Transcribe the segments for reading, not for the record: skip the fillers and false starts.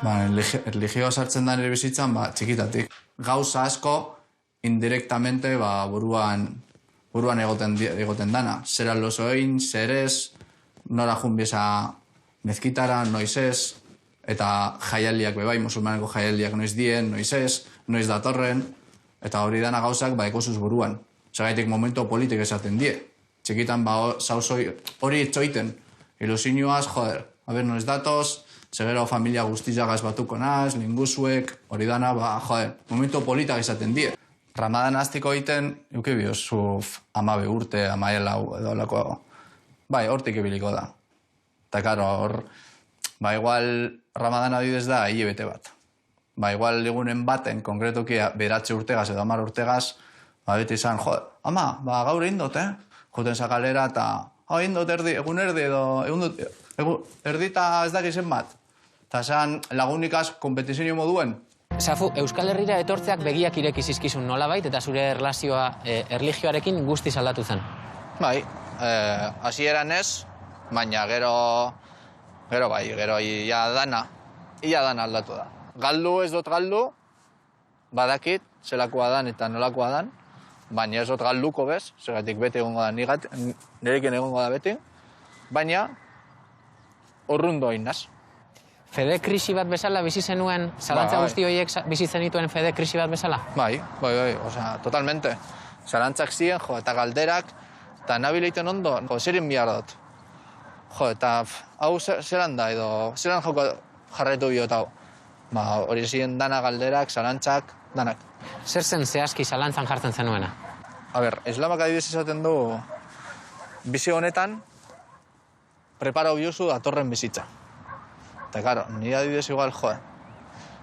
Erlijioa sartzen da nire bizitzan, txikitatik. Gauza asko, indirectamente, buruan egoten dana. Zera lozoin, zer ez, nora junbiesa mezkitara, noiz ez, eta jaialdiak bebai, musulmaneko jaialdiak noiz dien, noiz ez, noiz datorren, eta hori dana gauzak ekosuz buruan. Zergaitik momento politik esaten die. Txikitan hori itxoiten, ilusioaz, joder, noiz datoz, segero familia guztiagaz batuko naz, linguzuek, hori dana, joder, momento politak esaten die. Ramadan aztiko egiten, eukibioz, zu 12 urte, 14 edo lako, hortik ibiliko da. Eta, karo, hor, igual Ramadan adidez da hilabete bat. Igual egunen baten, konkretuki, 9 urtegaz edo 10 urtegaz, beti izan, joder, ama, gaur egin dut, joten zakalera, eta, egin dut egun erdi edo, erdi eta ez dakizen bat. Eta esan lagunikaz kompetizio moduen. Safu, Euskal Herrira etortzeak begiak ireki zizkizun nolabait, eta zure erlazioa erlijioarekin guztiz aldatu zen? Hasieran ez, baina gero ia dana aldatu da. Galdu ez dut galdu, badakit, zelakoa dan eta nolakoa dan, baina ez dut galduko bez, zeratik beti egongo da, nirekin egongo da beti, baina horrundo inaz. Fede krisi bat bezala bizi zenuen, zalantza guzti horiek bizi zenituen fede krisi bat bezala? Bai, totalmente. Zalantzak ziren, eta galderak, eta nabileiten ondo, zerin bihar dut. Eta hau zelan da, edo zelan joko jarretu biot hau. Hori ziren dana galderak, zalantzak, danak. Zer zen zehazki zalantzan jartzen zenuena? Islamak adibidez esaten du, bizi honetan, prepara biozu datorren bizitza. Eta, karo, nire adibidez igual,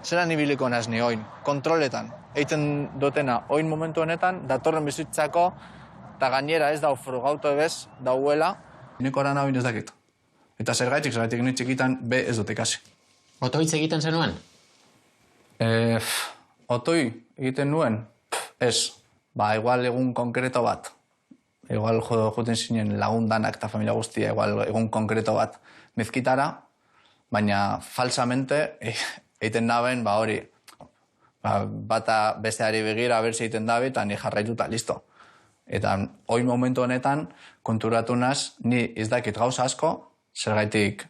zelan ibiliko naz ni oin, kontroletan, eiten dutena, oin momentu honetan, datorren bizitzako, eta gainera ez dau frugauto ebez, dauela. Niko oran hau ez dakit. Eta zergaitik nire txikitan, ez dut ikasi. Otoitz egiten zenuen? Otoi egiten nuen? Ez. Igual egun konkreto bat. Igual joten zinen lagundanak eta familia guztia, igual egun konkreto bat mezkitara, baina falsamente egiten naben, hori, bata besteari begira, berzi egiten dabe, eta ni jarraituta, listo. Eta hoi momentu honetan, konturatu naz, ni ez dakit gauza asko, zergaitik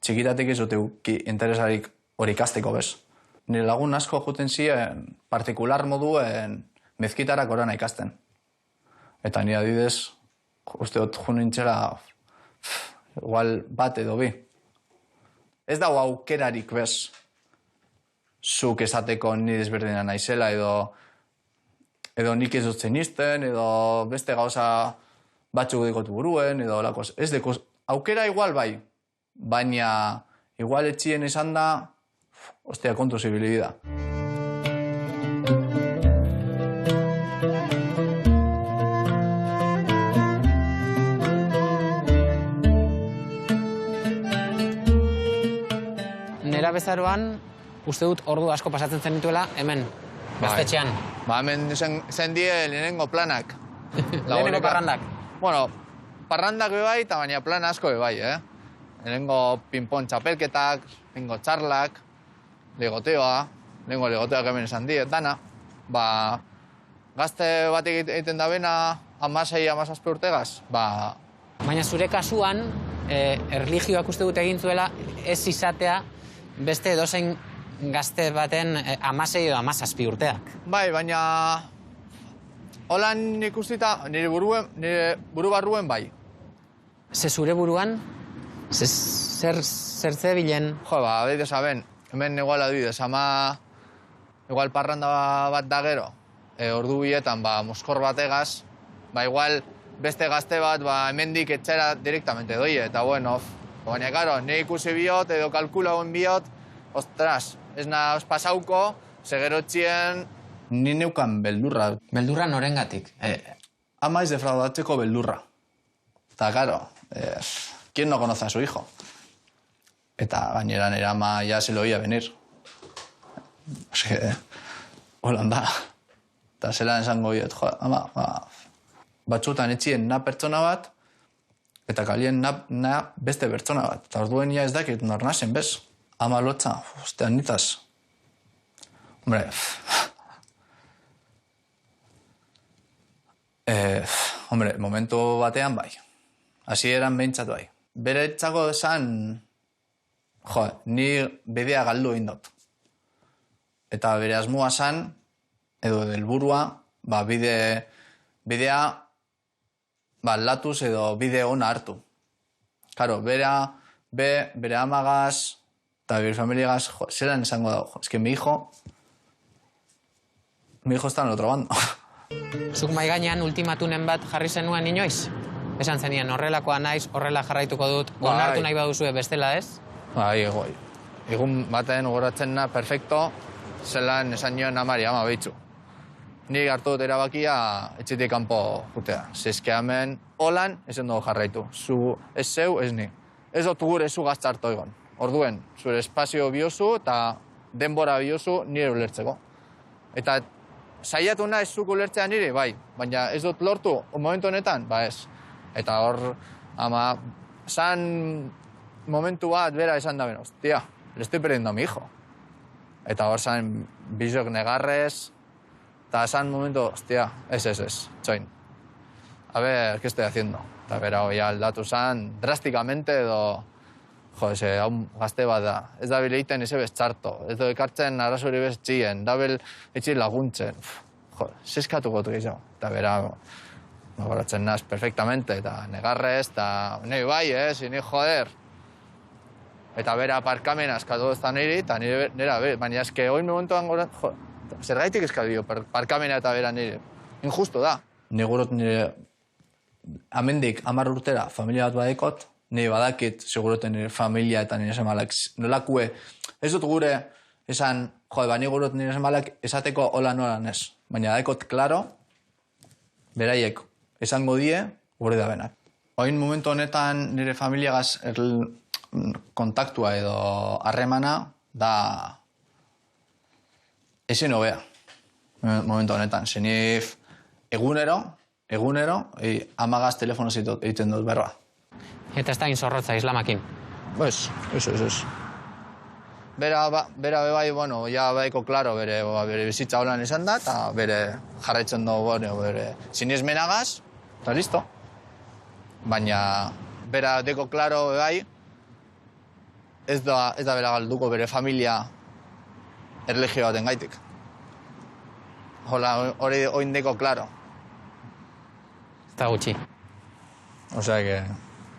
txikitatik ez dute interesarik hori ikasteko bez. Nire lagun asko juten ziren, partikular moduen mezkitarak orana ikasten. Eta nire adidez, uste dut junintxera, igual bat edo bi. Ez dago aukerarik bez, zuk esateko ni desberdina naizela, edo nik ez dut zenisten, edo beste gauza batzuk dikotu buruen, edo lako. Ez deko, aukera igual bai, baina igual etxien esan da, ostia, kontu zibilibida. Nera bezaroan, uste dut ordu asko pasatzen zenituela, hemen, gaztetxean. Hemen zen die lehenengo planak. Lehenengo parrandak? Bueno, parrandak bebai, eta baina plan asko bebai, Lehenengo ping-pong txapelketak, lehenengo txarlak, lehenengo legoteoak hemen esan die, dana. Gazte bat egiten da bena, 16-17 urtegaz, Baina zure kasuan, erlijioak uste dut egin zuela, ez izatea, beste edozein gazte baten 16 edo 17 urteak. Bai, baina holan ikustita nire buru barruen bai. Ze zure buruan, zer zebilen? Adibidez, hemen igual adibidez, igual parranda bat da gero, ordu bietan, moskor bategaz, igual beste gazte bat, hemendik etxera direktamente doi, eta bueno, baina, karo, nire ikusi biot, edo kalkulagoen biot, ostras, ez nahoz pasauko, segerotxien... Ni neukan beldurra. Beldurra norengatik? Ama ez defraudatzeko beldurra. Eta, karo, ¿quién no conoce a su hijo? Eta gainera nire ama ya se lo oía venir. Holan da. Eta zelan esango biot, ama, batzutan etxien na pertsona bat, eta kalien na beste pertsona bat. Eta orduen ja ez dakit nor nazen bez. Ama lotza, hostia, nitaz. Hombre, hombre, momentu batean bai. Hasieran behintzat bai. Bere txako esan, ni bidea galdu egin dut. Eta bere asmoa esan, edo helburua, bidea latuz edo bide ona hartu. Claro, bere amagaz eta bere familiagaz, zelan esango dago. Es que mi hijo está en el otro bando. Zuk maigainean ultimatunen bat jarri zenuen inoiz? Esan zenien, horrelakoa naiz, horrela jarraituko dut, onartu nahi baduzue bestela ez? Bai, egun baten goratzen na, perfecto, zelan esan nioen amari, ama behitzu. Nik hartu dut erabakia etxetik kanpo jutea. Zezke hemen, holan, ezen dugu jarraitu. Ez zeu, ez ni. Ez dut gure zu gaztartu egon. Orduen, zure espazio biozu eta denbora biozu nire ulertzeko. Eta saiatu nahi zuk ulertzea nire, bai. Baina ez dut lortu, momentu honetan, ba ez. Eta hor, ama, zan momentu bat bera esan da ben, hostia, le estoy perdiendo a mi hijo. Eta hor zan bizok negarrez, eta zan momentu, hostia, ez, txoin. A ver, ¿qué estoy haciendo? Eta bera hoi aldatu zan, drásticamente edo, hau gazte bat da. Ez da bile egiten eze beztxarto, ez da ekartzen arazori bez txien, da bel etxi laguntzen. Zeskatuko dut gehiago. Eta bera, goratzen naz perfectamente, eta negarrez, eta nahi bai, ni joder. Eta bera parkamena eskatu ez da niri, eta nira, baina eske hoi momentuan goratzen, zergaitik eskatu dio, parkamena eta bera niri. Injusto da. Nigurot nire, amendik 10 urtera, familia bat badekot, nire badakit, seguroten nire familia eta nire semalak, nolakue, ez dut gure, esan, nigurot nire semalak esateko hola nola nes. Baina daekot, klaro, beraiek esango die, gure da benak. Oin momentu honetan nire familiagaz kontaktua edo harremana da ezin hobea. Momentu honetan, zenif egunero, amagaz telefonoz egiten dut berba. Eta ez da inzorrotza islamakin? Ez. Bera bai, bueno, ja baiko klaro, bere bizitza holan izan da, eta bere jarraitzen dugu, bere sinismenagaz, eta listo. Baina, bera deko klaro bai, ez da bera galduko bere familia erlijio baten gaitik. Hori oin deko klaro. Eta gutxi. Osea que...